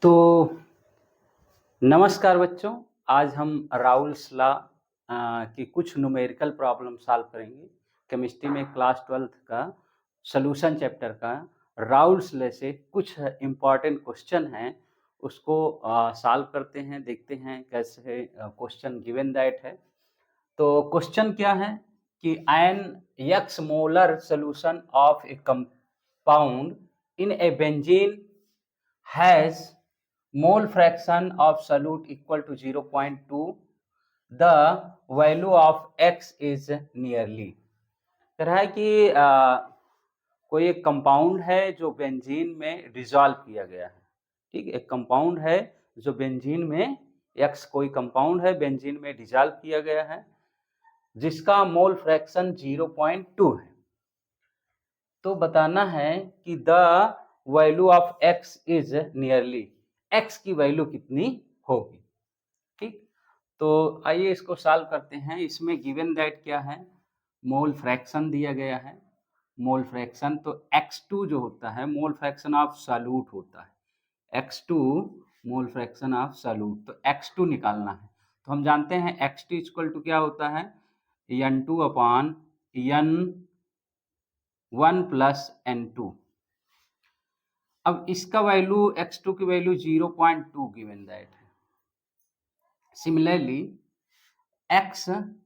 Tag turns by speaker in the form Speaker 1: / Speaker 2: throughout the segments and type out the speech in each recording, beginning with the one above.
Speaker 1: तो नमस्कार बच्चों, आज हम राउल्स लॉ की कुछ न्यूमेरिकल प्रॉब्लम सॉल्व करेंगे। केमिस्ट्री में क्लास 12th का सॉल्यूशन चैप्टर का राउल्स लॉ से कुछ इम्पॉर्टेंट क्वेश्चन हैं, उसको सॉल्व करते हैं, देखते हैं कैसे क्वेश्चन गिवन दैट है। तो क्वेश्चन क्या है कि an x molar solution of a compound in a benzene has mole fraction of solute equal to 0.2, the value of x is nearly। कह रहा है कि कोई एक कंपाउंड है जो बेंजीन में डिसॉल्व किया गया है। ठीक, एक कंपाउंड है जो बेंजीन में x कोई कंपाउंड है बेंजीन में डिसॉल्व किया गया है जिसका मोल फ्रैक्शन 0.2 है। तो बताना है कि the value of x is nearly, x की वैल्यू कितनी होगी। ठीक, तो आइए इसको सॉल्व करते हैं। इसमें गिवन दैट क्या है, मोल फ्रैक्शन दिया गया है। मोल फ्रैक्शन तो x2 जो होता है मोल फ्रैक्शन ऑफ सॉल्यूट होता है, x2 mole fraction of solute, तो x2 निकालना है। तो हम जानते हैं x2 इक्वल टू क्या होता है, n2 upon n1 plus n2। अब इसका वैल्यू x2 की वैल्यू 0.2 गिवन दैट है। सिमिलरली x1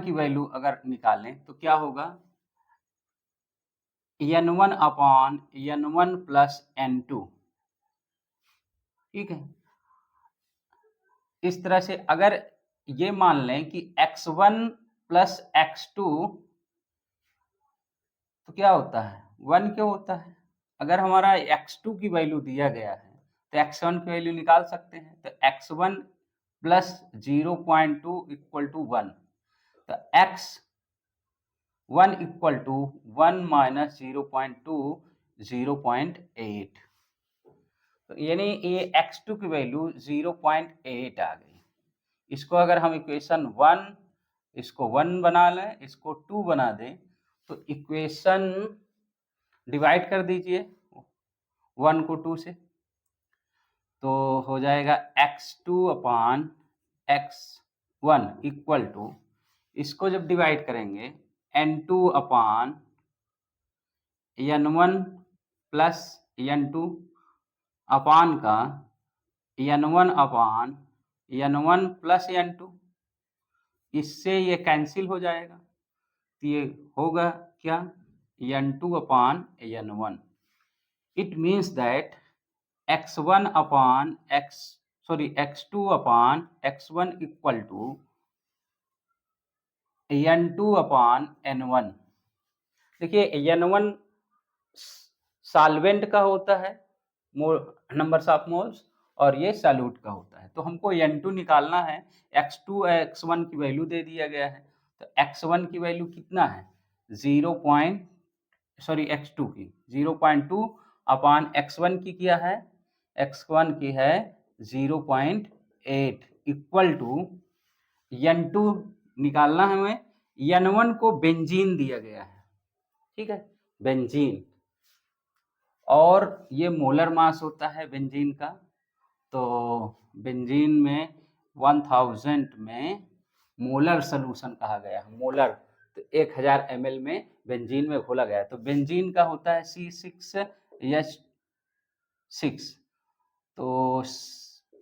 Speaker 1: की वैल्यू अगर निकालें तो क्या होगा, n1 upon n1 plus n2। ठीक है, इस तरह से अगर ये मान लें कि x1 प्लस x2 तो क्या होता है, 1 क्यों होता है। अगर हमारा x2 की वैल्यू दिया गया है तो x1 की वैल्यू निकाल सकते हैं। तो x1 प्लस 0.2 इक्वल टू 1, तो x1 इक्वल टू 1 माइनस 0.2 0.8। तो यानी ये x2 की वैल्यू 0.8 आ गई। इसको अगर हम इक्वेशन 1, इसको 1 बना लें, इसको 2 बना दें, तो इक्वेशन डिवाइड कर दीजिए 1 को 2 से, तो हो जाएगा x2 upon x1 equal to, इसको जब डिवाइड करेंगे n2 upon n1 plus n2 upon का n1 upon n1 plus n2, इससे ये कैंसिल हो जाएगा। तो ये होगा क्या, n2 upon n1। It means that x1 upon x2 upon x1 equal to n2 upon n1। देखिए n1 सॉल्वेंट का होता है नंबर्स ऑफ मोल्स, और ये सॉल्यूट का होता है। तो हमको n2 निकालना है, x2 x1 की वैल्यू दे दिया गया है। तो x1 की वैल्यू कितना है, x2 की 0.2 अपॉन x1 की क्या है, x1 की है 0.8 इक्वल टू n2 निकालना है हमें। n1 को बेंजीन दिया गया है, ठीक है, बेंजीन, और ये मोलर मास होता है बेंजीन का। तो बेंजीन में 1000 में मोलर सॉल्यूशन कहा गया है, मोलर, तो 1000 ml में बेंजीन में घोला गया है। तो बेंजीन का होता है C6H6, तो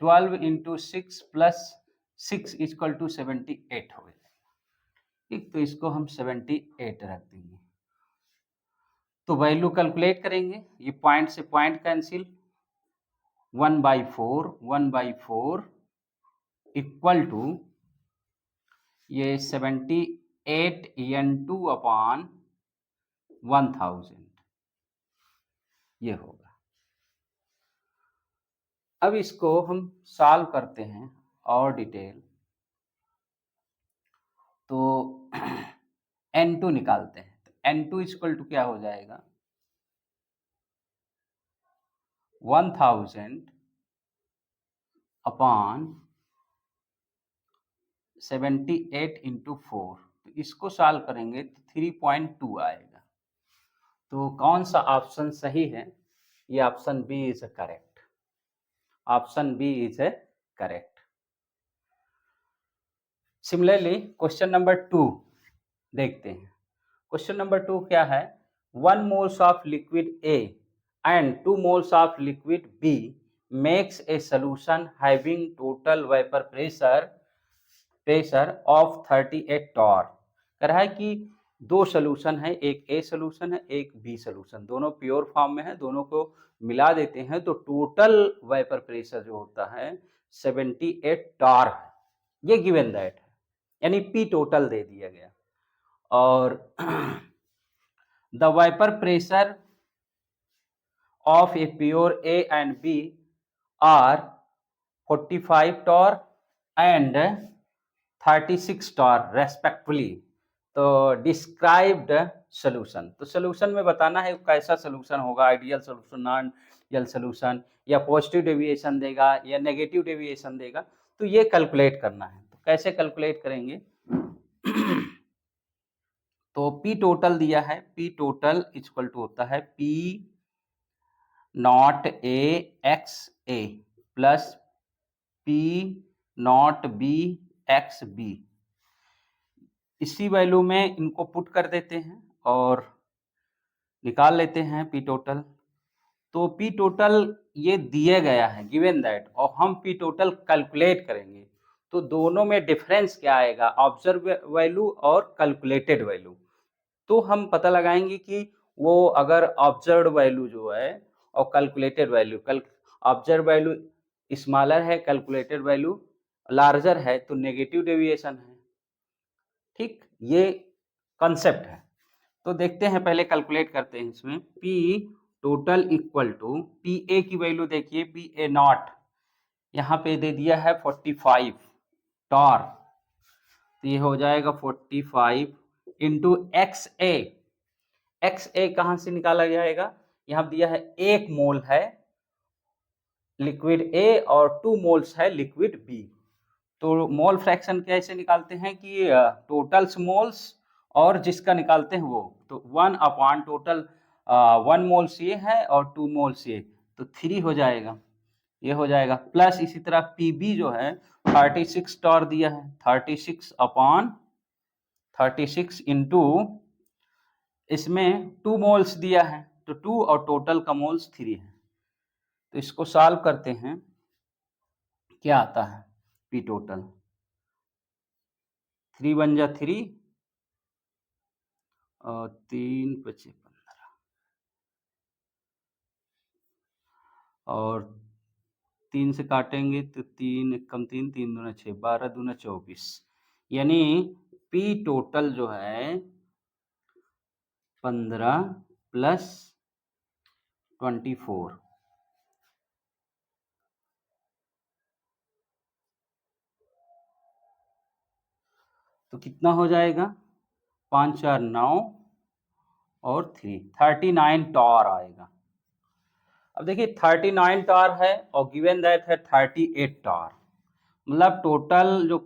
Speaker 1: 12 इंटू 6 प्लस 6 इक्वल टू 78 हो गया। ठीक, तो इसको हम 78 रख देंगे। तो वैल्यू कैलकुलेट करेंगे, ये पॉइंट से पॉइंट कैंसिल, 1/4 इक्वल टू ये 78 n2 अपॉन 1000, ये होगा। अब इसको हम सॉल्व करते हैं और डिटेल, तो n2 निकालते हैं। तो n2 इक्वल टू क्या हो जाएगा, 1000 अपॉन 78 इंटू 4, तो इसको सॉल्व करेंगे तो 3.2 आएगा। तो कौन सा ऑप्शन सही है, ये option B is correct, option B is correct. Similarly question number 2 देखते हैं। क्वेश्चन नंबर 2 क्या है, 1 moles of liquid A and 2 moles of liquid B makes a solution having total vapor pressure of 38 torr। कह रहा है कि दो solution है, एक ए सोल्यूशन है एक बी सोल्यूशन, दोनों प्योर फॉर्म में है, दोनों को मिला देते हैं तो टोटल वेपर प्रेशर जो होता है 78 टॉर है, ये गिवन दैट है, यानी पी टोटल दे दिया गया। और the vapour pressure of a pure A and B are 45 torr and 36 torr respectively। तो डिस्क्राइब्ड सोल्यूशन, तो सोल्यूशन में बताना है कैसा सोल्यूशन होगा, ideal solution, non ideal solution, या पॉजिटिव डेविएशन देगा या नेगेटिव डेविएशन देगा, तो ये कैलकुलेट करना है। तो कैसे कैलकुलेट करेंगे तो P टोटल दिया है, P टोटल इक्वल टू होता है P not A x A plus P not B x B. इसी वैल्यू में इनको पुट कर देते हैं और निकाल लेते हैं P टोटल। तो P टोटल ये दिए गया है गिवन दैट, और हम P टोटल कैलकुलेट करेंगे तो दोनों में डिफरेंस क्या आएगा, ऑब्जर्व वैल्यू और कैलकुलेटेड वैल्यू। तो हम पता लगाएंगे कि वो अगर ऑब्जर्व वैल्यू जो है और calculated value, observe value smaller है, कैलकुलेटेड वैल्यू लार्जर है, तो नेगेटिव डेविएशन है। ठीक, ये कॉन्सेप्ट है। तो देखते हैं, पहले कैलकुलेट करते हैं इसमें। P total equal to P A की वैल्यू देखिए, पी ए नॉट यहाँ पे दे दिया है 45 टॉर, तो ये हो जाएगा 45 इंटू एक्स ए। एक्स ए कहाँ से निकाला जाएगा, यहाँ दिया है 1 मोल है लिक्विड ए और 2 मोल्स है लिक्विड बी। तो मोल फ्रैक्शन कैसे निकालते हैं कि टोटल्स मोल्स और जिसका निकालते हैं वो, तो 1 अपॉन टोटल 1 मोल्स ये है और 2 मोल्स ये, तो 3 हो जाएगा, ये हो जाएगा। प्लस इसी तरह पी बी जो है 36 टॉर दिया है, 36 अपॉन 36 इंटू इसमें 2 मोल्स दिया है, तो 2 और टोटल का मोल्स 3 है। तो इसको सॉल्व करते हैं, क्या आता है पी टोटल, 3 बन जा 3 और 3 बचे 15 और 3 से काटेंगे तो 3 कम 3 3 दूना 6 12 दूना 24, यानी पी टोटल जो है 15 प्लस 24, तो कितना हो जाएगा 5 4 9 और 3 39 टॉर आएगा। अब देखिए 39 टॉर है और गिवन दैट है 38 टॉर, मतलब टोटल जो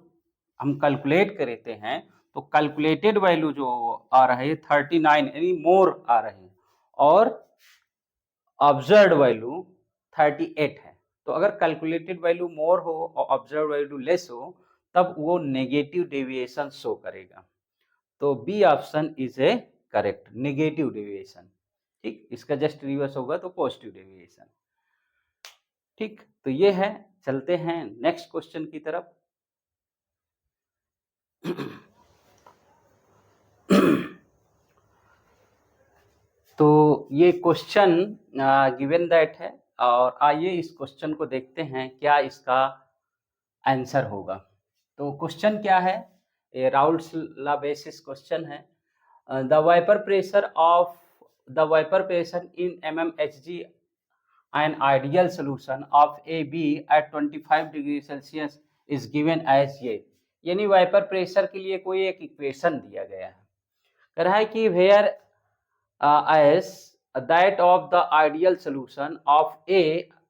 Speaker 1: हम कैलकुलेट करते हैं तो कैलकुलेटेड वैल्यू जो आ रहा है 39 यानी मोर आ रहे हैं, और ऑब्जर्व वैल्यू 38 है। तो अगर कैलकुलेटेड वैल्यू मोर हो और ऑब्जर्व वैल्यू लेस हो तब वो नेगेटिव डेविएशन शो करेगा। तो B option is A correct, negative deviation. ठीक, इसका जस्ट रिवर्स होगा तो पॉजिटिव डेविएशन। ठीक, तो ये है, चलते हैं नेक्स्ट क्वेश्चन की तरफ। तो ये क्वेश्चन गिवन दैट है, और आइए इस क्वेश्चन को देखते हैं क्या इसका आंसर होगा। तो क्वेश्चन क्या है, ये राउल्स लॉ बेसिस क्वेश्चन है। The vapour pressure in mmHg an ideal solution of AB at 25 degree Celsius is given as ये, यानी वेपर प्रेशर के लिए कोई एक इक्वेशन दिया गया है। कह रहा है कि where as that of the ideal solution of A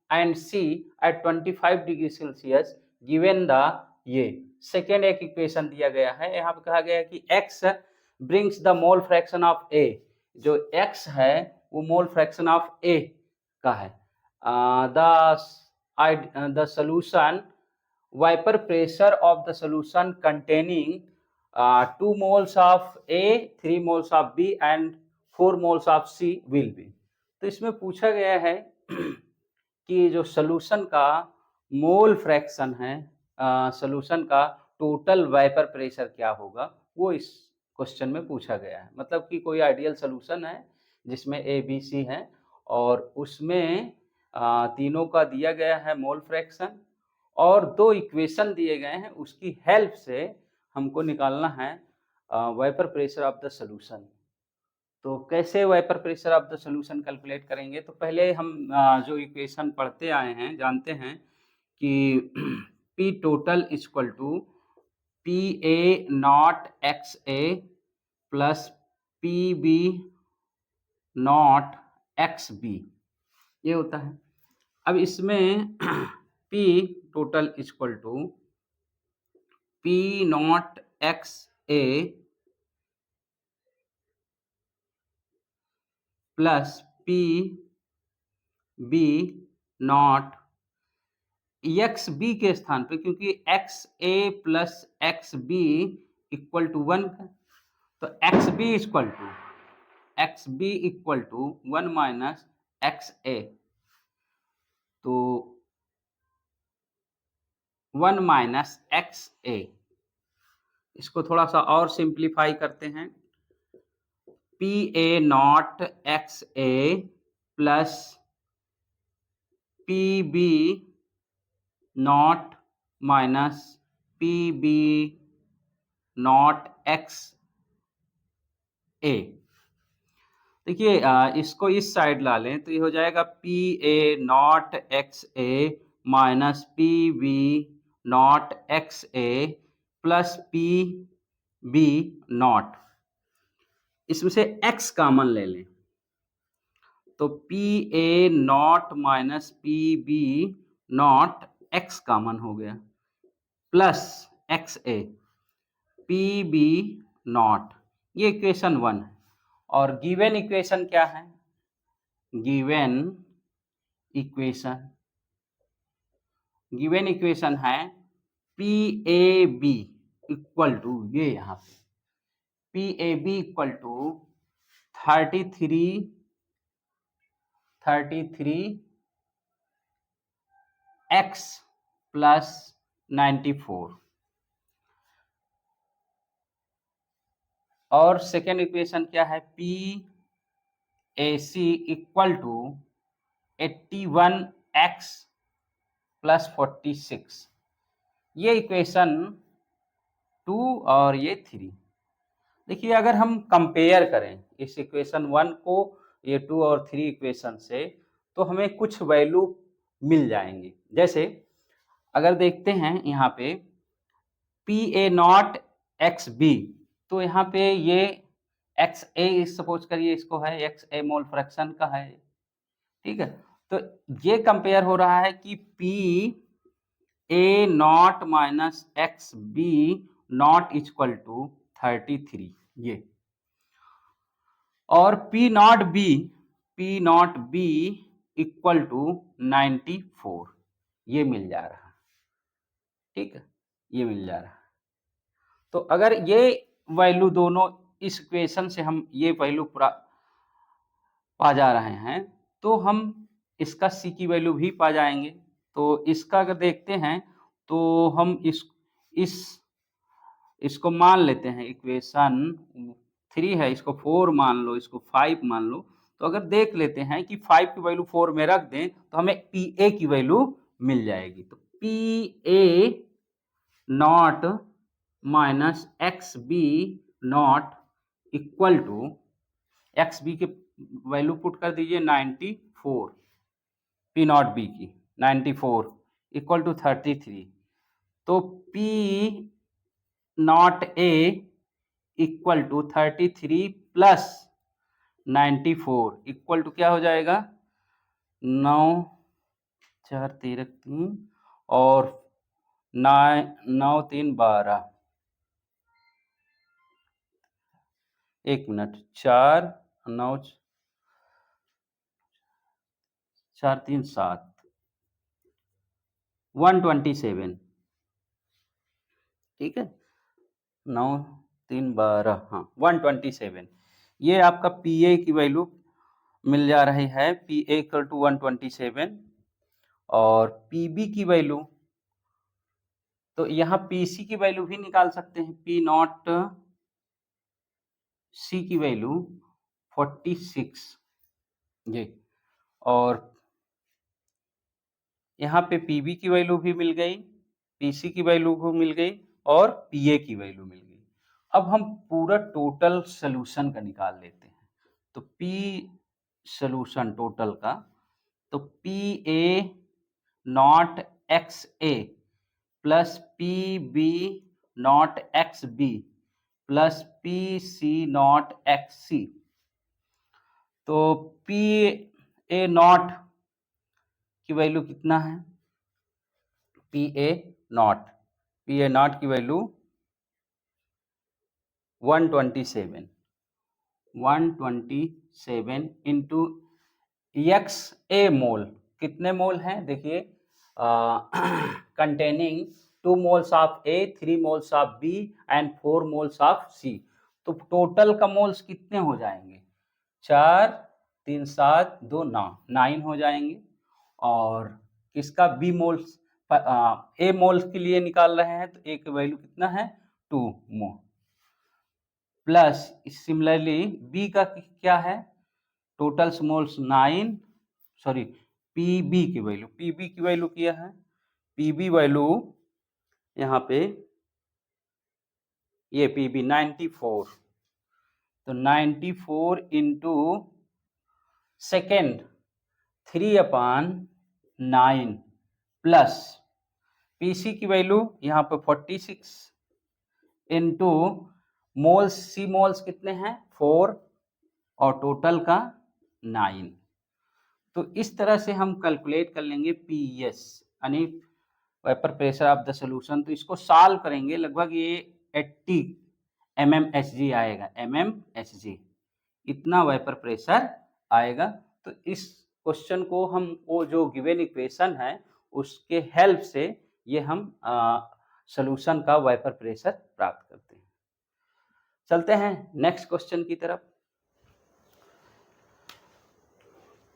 Speaker 1: and C at 25 degree Celsius given the ये सेकेंड एक इक्वेशन दिया गया है। यहाँ पे कहा गया है कि x brings the mole fraction of A, जो x है वो मोल फ्रैक्शन ऑफ A का है। The solution vapour pressure of the solution containing 2 moles of A, 3 moles of B and 4 moles of C will be. तो इसमें पूछा गया है कि जो सॉल्यूशन का मोल फ्रैक्शन है, सॉल्यूशन का टोटल वाइपर प्रेशर क्या होगा, वो इस क्वेश्चन में पूछा गया है। मतलब कि कोई आइडियल सॉल्यूशन है जिसमें ए बी सी है और उसमें तीनों का दिया गया है मोल फ्रैक्शन और दो इक्वेशन दिए गए हैं, उसकी हेल्प से हमको निकालना है vapour pressure of the solution. तो कैसे vapour pressure of the solution calculate करेंगे? तो पहले हम जो इक्वेशन पढ़ते आए हैं जानते हैं कि P total equal to P A not x A plus P B not x B, ये होता है। अब इसमें P total equal to P naught x A plus P B not x B के स्थान पे, क्योंकि X A plus X B equal to 1, तो X B equal to 1 minus X A, तो 1 माइनस एक्स ए। इसको थोड़ा सा और सिंप्लीफाई करते हैं, P A not x A plus P B naught minus P B not x A. देखिए इसको इस साइड ला लें तो ये हो जाएगा P A not x A minus P B not x A plus P B not, इसमें से x कॉमन ले लें तो P A not minus P B not x common हो गया plus x A P B not, ये equation 1 है। और गिवन इक्वेशन क्या है? गिवन इक्वेशन है P A B equal to, ये यहाँ पे P A B equal to 33 x plus 94, और सेकेंड इक्वेशन क्या है? P A C equal to 81x plus 46, ये इक्वेशन 2 और ये 3। देखिए अगर हम कंपेयर करें इस इक्वेशन 1 को ये 2 और 3 इक्वेशन से, तो हमें कुछ वैल्यू मिल जाएंगे। जैसे अगर देखते हैं यहाँ पे P A not x B, तो यहाँ पे ये एक्स ए सपोज करिए इसको है, एक्स ए मोल फ्रैक्शन का है, ठीक है। तो ये कंपेयर हो रहा है कि P A not minus x B not equal to 33, ये, और P not B equal to 94, ये मिल जा रहा है, ठीक है, ये मिल जा रहा है। तो अगर ये वैल्यू दोनों इस इक्वेशन से हम ये वैल्यू पा जा रहे हैं, तो हम इसका सी की वैल्यू भी पा जाएंगे। तो इसका अगर देखते हैं तो हम इसको मान लेते हैं, इक्वेशन 3 है, इसको 4 मान लो, इसको 5 मान लो। तो अगर देख लेते हैं कि 5 की वैल्यू 4 में रख दें तो हमें पी ए की वैल्यू मिल जाएगी। तो P A not minus x B not equal to, x B के वैल्यू पुट कर दीजिए 94, पी नॉट बी की 94 इक्वल टू 33, तो P not A equal to 33 plus 94 equal to क्या हो जाएगा? 9 4 13 3 और 9 3 12, 1 मिनट, 4 9 4 3 7 127, ठीक है, 9 3 12, हाँ 127। ये आपका PA की वैल्यू मिल जा रही है, PA इक्वल टू 127। और PB की वैल्यू, तो यहाँ PC की वैल्यू भी निकाल सकते हैं, P नॉट C की वैल्यू 46 ये, और यहाँ पे PB की वैल्यू भी मिल गई, PC की वैल्यू भी मिल गई, और PA की वैल्यू मिल गई। अब हम पूरा टोटल सोल्यूशन का निकाल लेते हैं। तो P सोल्यूशन टोटल का, तो PA not XA plus PB not XB plus PC not XC। तो PA नॉट की वैल्यू कितना है, PA नॉट की वैल्यू 127 इंटू XA मोल, कितने मोल हैं देखिए, containing 2 moles of A, 3 moles of B and 4 moles of C। तो टोटल का मोल्स कितने हो जाएंगे, 4 3 7 2 9 9 हो जाएंगे। और किसका B मोल्स, A मोल्स के लिए निकाल रहे हैं, तो A की वैल्यू कितना है 2 मोल, प्लस सिमिलरली B का क्या है, टोटल मोल्स 9, सॉरी PB की वैल्यू क्या है, PB वैल्यू यहाँ पे ये PB 94, तो 94 इंटू सेकेंड 3/9 प्लस PC की वैल्यू यहाँ पे 46 इंटू मोल्स, C मोल्स कितने हैं 4 और टोटल का 9। तो इस तरह से हम कैलकुलेट कर लेंगे PES यानी vapour pressure of the solution. तो इसको सॉल्व करेंगे, लगभग ये 80 mmHg आएगा, mmHg इतना वेपर प्रेशर आएगा। तो इस क्वेश्चन को हम वो जो गिवन इक्वेशन है उसके हेल्प से ये हम सॉल्यूशन का वेपर प्रेशर प्राप्त करते हैं। चलते हैं नेक्स्ट क्वेश्चन की तरफ।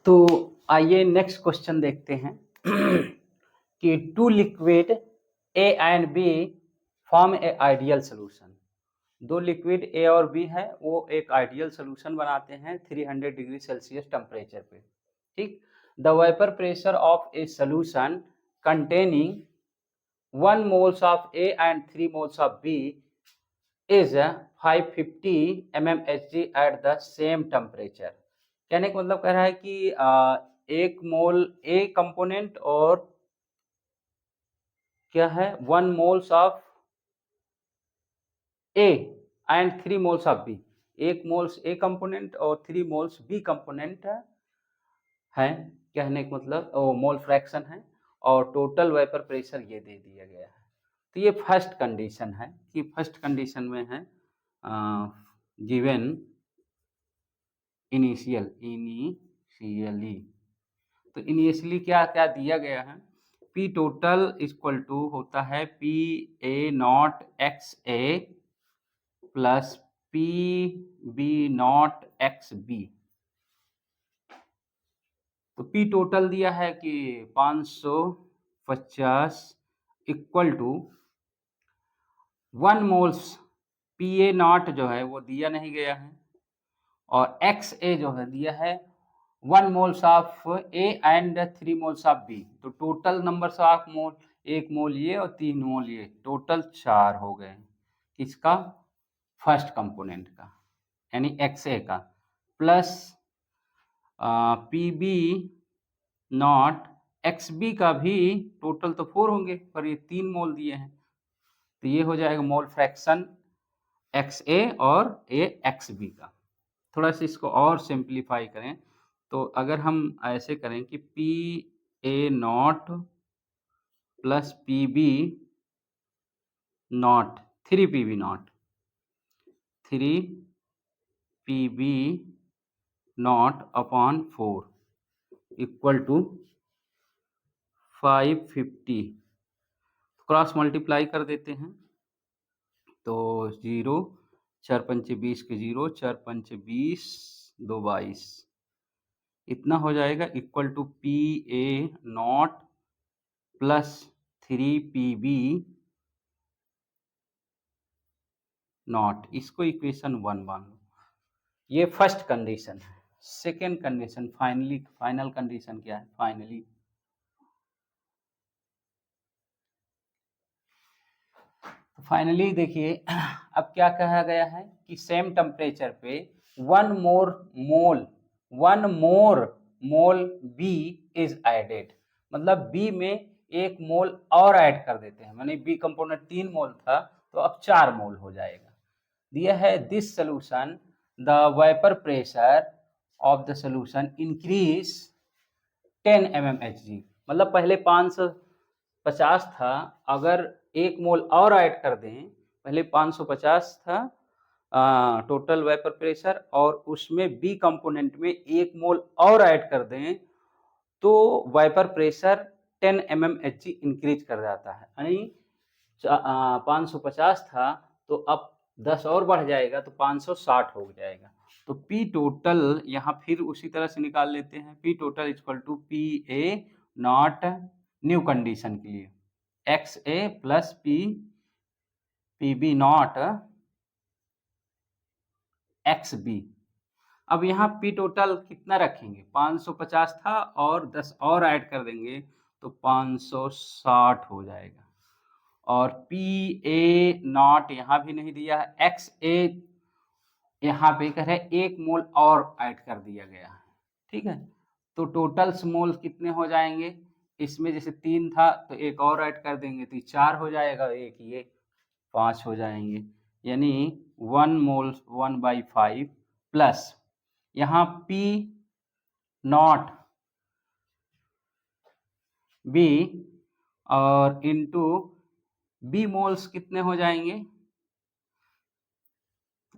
Speaker 1: तो आइए नेक्स्ट क्वेश्चन देखते हैं कि two liquid A and B form a ideal solution. दो लिक्विड A और B है, वो एक आइडियल सॉल्यूशन बनाते हैं 300 डिग्री सेल्सियस टेम्परेचर पे, ठीक। The vapour pressure of A solution containing 1 moles of A and 3 moles of B is 550 mmHg at the same temperature. कहने का मतलब कह रहा है कि एक मोल A कंपोनेंट और क्या है 1 moles of A and 3 moles of B, एक मोल्स A कंपोनेंट और 3 मोल्स B कंपोनेंट है, कहने का मतलब मोल फ्रैक्शन है, और टोटल वेपर प्रेशर ये दे दिया गया है। तो ये फर्स्ट कंडीशन है कि फर्स्ट कंडीशन में है गिवन इनिशियली, तो इनिशियली क्या क्या दिया गया है, P टोटल इक्वल टू होता है PA not XA plus PB not XB। तो P टोटल दिया है कि 550 equal to 1 moles PA not जो है वो दिया नहीं गया है, और XA जो है दिया है 1 moles of A and 3 moles of B। तो टोटल नंबर ऑफ मोल, 1 मोल ये और 3 मोल ये, टोटल 4 हो गए किसका, फर्स्ट कंपोनेंट का यानी XA का, प्लस PB नॉट XB का भी टोटल तो 4 होंगे, पर ये 3 मोल दिए हैं, तो ये हो जाएगा मोल फ्रैक्शन XA और XB का। थोड़ा सा इसको और सिंप्लीफाई करें, तो अगर हम ऐसे करें कि PA not plus PB not 3PB not 3PB not upon 4, equal to 550, cross multiply कर देते हैं तो 0, 4 पंचे 20 के 0, 4 पंचे 20, 2 22, इतना हो जाएगा equal to P A not plus 3PB not, इसको इक्वेशन 1 मान लो। ये फर्स्ट कंडीशन है। सेकेंड कंडीशन फाइनल कंडीशन क्या है? फाइनली देखिए अब क्या कहा गया है कि सेम टेम्परेचर पे one more mole B is added, मतलब बी में 1 मोल और ऐड कर देते हैं, माने बी कंपोनेंट 3 मोल था तो अब 4 मोल हो जाएगा। दिया है this solution the vapour pressure of the solution increase 10 mmHg, मतलब पहले 550 था, अगर 1 मोल और ऐड कर दें, पहले 550 था टोटल वेपर प्रेशर और उसमें बी कंपोनेंट में 1 मोल और ऐड कर दें तो वेपर प्रेशर 10 mmHg इंक्रीज कर जाता है, यानी 550 था तो अब 10 और बढ़ जाएगा तो 560 हो जाएगा। तो P टोटल यहाँ फिर उसी तरह से निकाल लेते हैं, P total equal to P A not new condition के लिए x A plus P B not x B. अब यहाँ P टोटल कितना रखेंगे? 550 था और 10 और ऐड कर देंगे तो 560 हो जाएगा। और पी ए नॉट यहाँ भी नहीं दिया है, एक्स ए यहाँ पे कह रहे 1 मोल और ऐड कर दिया गया है, ठीक है। तो टोटल मोल कितने हो जाएंगे? इसमें जैसे 3 था तो 1 और ऐड कर देंगे तो 4 हो जाएगा, एक ये 5 हो जाएंगे, यानी 1 मोल 1/5 प्लस यहाँ पी नॉट बी और इंटू बी मोल्स कितने हो जाएंगे,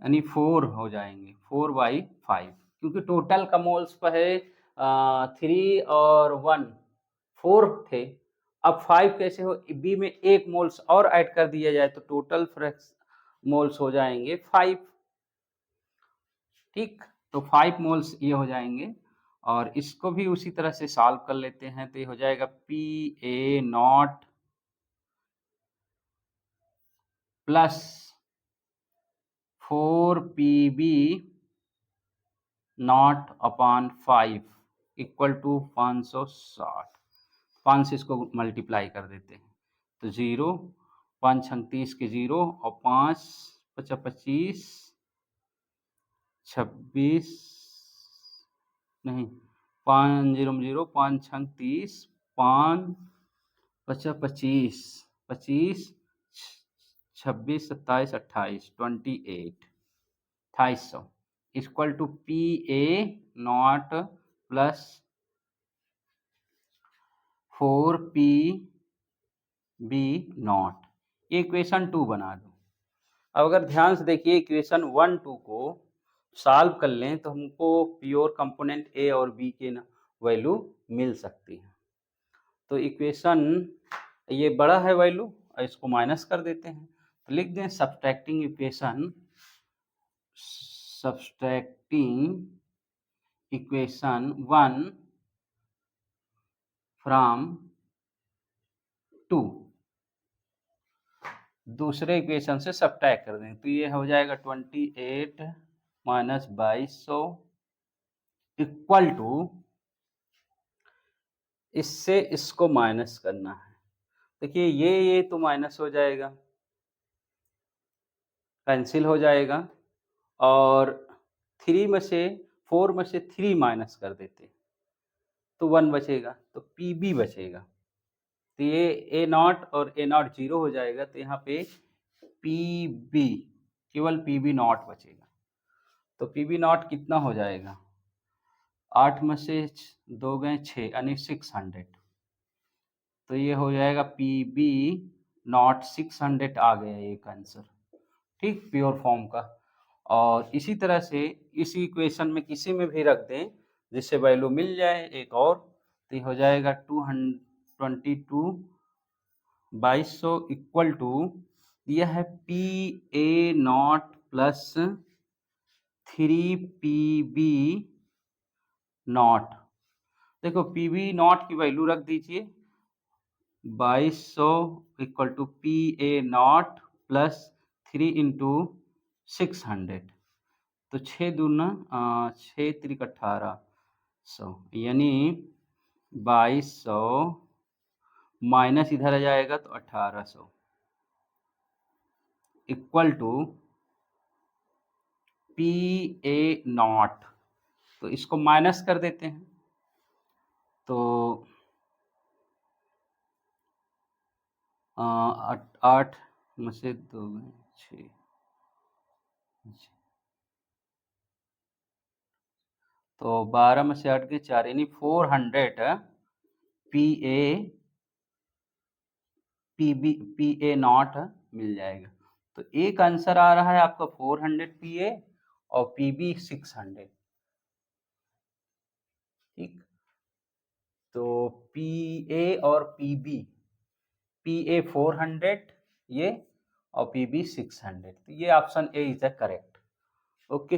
Speaker 1: यानी 4 हो जाएंगे, 4/5, क्योंकि टोटल का मोल्स पहले 3 और 1 4 थे, अब 5 कैसे हो? बी में 1 मोल्स और ऐड कर दिया जाए तो टोटल फ्रेक्स मोल्स हो जाएंगे 5, ठीक। तो 5 मोल्स ये हो जाएंगे और इसको भी उसी तरह से सॉल्व कर लेते हैं तो ये हो जाएगा P A not plus 4PB not upon 5 equal to 560। 5 से इसको मल्टीप्लाई कर देते हैं तो 0, 5 छंग 30 के 0 और 5 पचा 25, 26 नहीं 5 0 0, 5 छंग 30, 5 पचा 25, 25 26 27 28 28 2800 equal to P A not plus 4PB not, ये इक्वेशन 2 बना दो। अब अगर ध्यान से देखिए इक्वेशन 1 2 को सॉल्व कर लें तो हमको प्योर कंपोनेंट ए और बी के वैल्यू मिल सकती है। तो इक्वेशन ये बड़ा है वैल्यू और इसको माइनस कर देते हैं तो लिख दें सब्सट्रैक्टिंग इक्वेशन 1 फ्रॉम 2, दूसरे इक्वेशन से सब्ट्रैक्ट कर दें तो ये हो जाएगा 28 माइनस 2200 इक्वल टू, इससे इसको माइनस करना है। देखिए ये तो माइनस हो जाएगा, कैंसिल हो जाएगा और 3 में से 4 में से 3 माइनस कर देते तो 1 बचेगा तो PB बचेगा। तो ये ए नॉट और ए नॉट 0 हो जाएगा तो यहाँ पे PB केवल PB नॉट बचेगा। तो PB नॉट कितना हो जाएगा? 8 में से 2 गए 6 यानी 600, तो ये हो जाएगा PB नॉट 600 आ गया एक आंसर, ठीक, प्योर फॉर्म का। और इसी तरह से इसी इक्वेशन में किसी में भी रख दें जिससे वैल्यू मिल जाए एक और तो ये हो जाएगा 2200 इक्वल टू, यह है PA0 प्लस 3PB नॉट। देखो PB0 की वैल्यू रख दीजिए 2200 equal to PA0 plus 3 into 600, तो 6 दूना 6 त्रिक 1800, यानी 2200 माइनस इधर आ जाएगा तो 1800 इक्वल टू PA0। तो इसको माइनस कर देते हैं, तो 8 में से 2 6, तो 12 में से 8 के 4, यानी 400 PA0 मिल जाएगा। तो एक आंसर आ रहा है आपका 400 PA और PB 600। ठीक, तो PA और PB, PA 400 ये और PB 600, तो ये option A is the correct. Okay.